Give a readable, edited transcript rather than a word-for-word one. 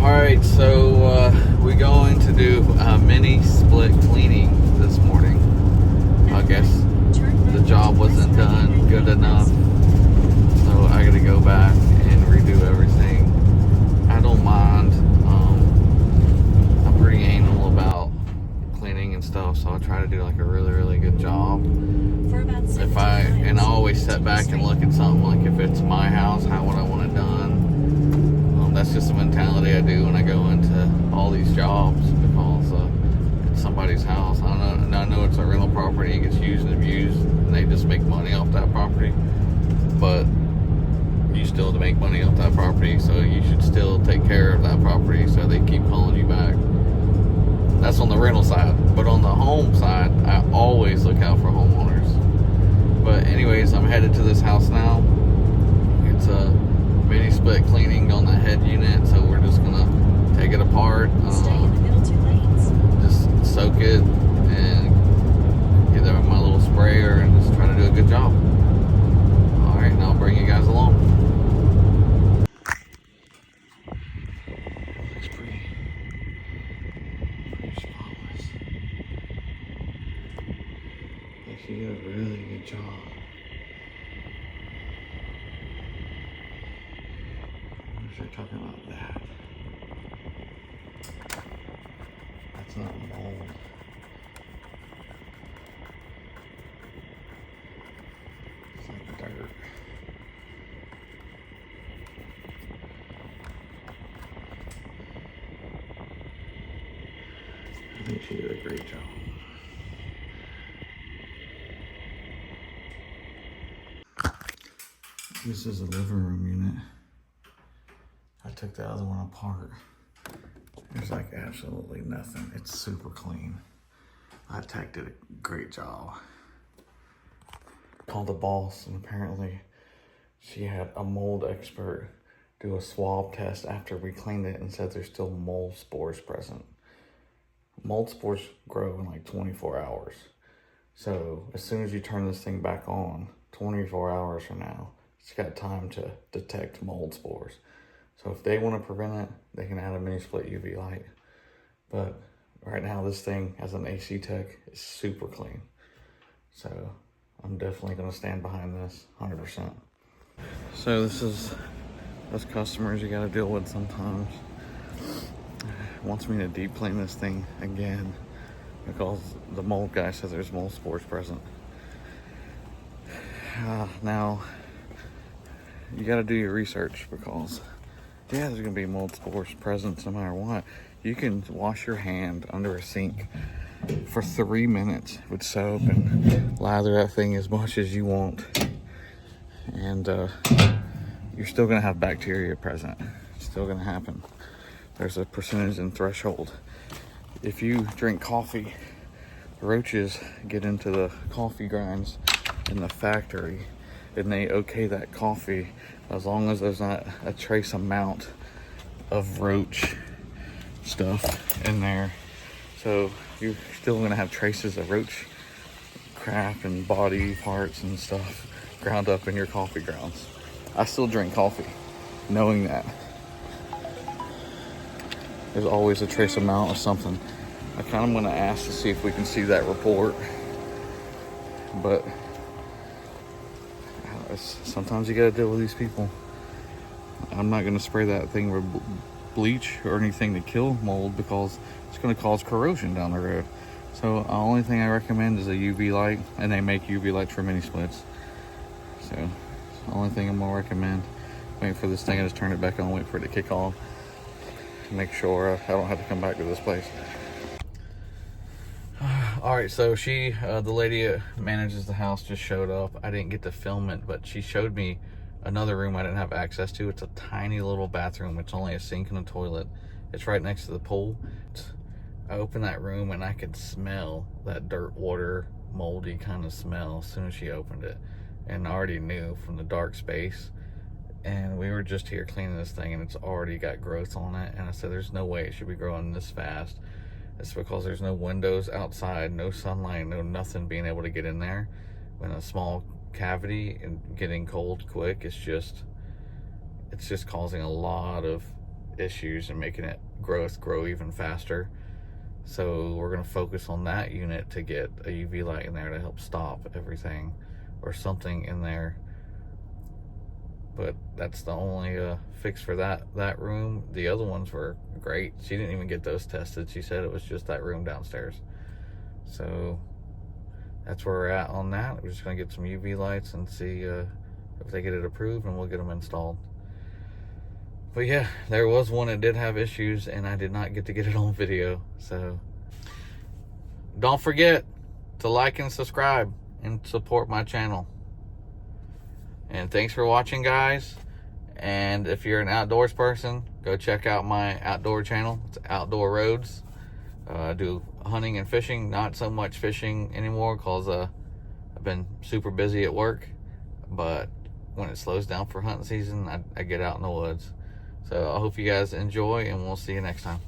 Alright, so we're going to do a mini split cleaning this morning. I guess the job wasn't done good enough, so I gotta go back and redo everything. I don't mind. I'm pretty anal about cleaning and stuff, so I try to do like a really good job. I always sit back and look at something like, if it's my house, how would I want it done? That's just a mentality I do when I go into all these jobs, because it's somebody's house. I know it's a rental property, it gets used and abused, and they just make money off that property. But you still make money off that property, so you should still take care of that property so they keep calling you back. That's on the rental side. But on the home side, I always look out for homeowners. But anyways, I'm headed to this house now. It's a mini split cleaning on the head unit, so we're just gonna take it apart, stay in the middle 2 lanes, just soak it and get there with my little sprayer and just try to do a good job. All right, and I'll bring you guys along. Looks pretty spotless. She did a really good job. They're talking about that. That's not mold. It's like dirt. I think she did a great job. This is a living room unit. I took the other one apart. There's like absolutely nothing. It's super clean. I tech did a great job. Called the boss, and apparently she had a mold expert do a swab test after we cleaned it and said there's still mold spores present. Mold spores grow in like 24 hours. So as soon as you turn this thing back on, 24 hours from now, it's got time to detect mold spores. So if they want to prevent it, they can add a mini split UV light. But right now this thing, as an AC tech, is super clean. So I'm definitely going to stand behind this 100%. So this is those customers you got to deal with sometimes. Wants me to deep clean this thing again because the mold guy says there's mold spores present. Now, you got to do your research, because yeah, there's gonna be mold spores present no matter what. You can wash your hand under a sink for 3 minutes with soap and lather that thing as much as you want, and you're still gonna have bacteria present. It's still gonna happen. There's a percentage and threshold. If you drink coffee, roaches get into the coffee grinds in the factory, and they okay that coffee as long as there's not a trace amount of roach stuff in there. So you're still gonna have traces of roach crap and body parts and stuff ground up in your coffee grounds. I still drink coffee knowing that there's always a trace amount of something. I kind of want to ask to see if we can see that report, but sometimes you gotta deal with these people. I'm not gonna spray that thing with bleach or anything to kill mold, because it's gonna cause corrosion down the road. So the only thing I recommend is a UV light, and they make UV lights for mini splits. So it's the only thing I'm gonna recommend. Wait for this thing, I just turn it back on, wait for it to kick off. Make sure I don't have to come back to this place. All right, so the lady that manages the house just showed up. I didn't get to film it, but she showed me another room I didn't have access to. It's a tiny little bathroom. It's only a sink and a toilet. It's right next to the pool. I opened that room and I could smell that dirt water, moldy kind of smell as soon as she opened it. And I already knew from the dark space. And we were just here cleaning this thing, and it's already got growth on it. And I said, there's no way it should be growing this fast. It's because there's no windows outside, no sunlight, no nothing being able to get in there. When a small cavity and getting cold quick, it's just causing a lot of issues and making it grow even faster. So we're going to focus on that unit to get a UV light in there to help stop everything, or something in there. But that's the only fix for that room. The other ones were great. She didn't even get those tested. She said it was just that room downstairs. So that's where we're at on that. We're just going to get some UV lights and see if they get it approved, and we'll get them installed. But yeah, there was one that did have issues, and I did not get to get it on video. So don't forget to like and subscribe and support my channel. And thanks for watching, guys. And if you're an outdoors person, go check out my outdoor channel. It's Outdoor Roads. I do hunting and fishing, not so much fishing anymore because I've been super busy at work. But when it slows down for hunting season, I get out in the woods. So I hope you guys enjoy, and we'll see you next time.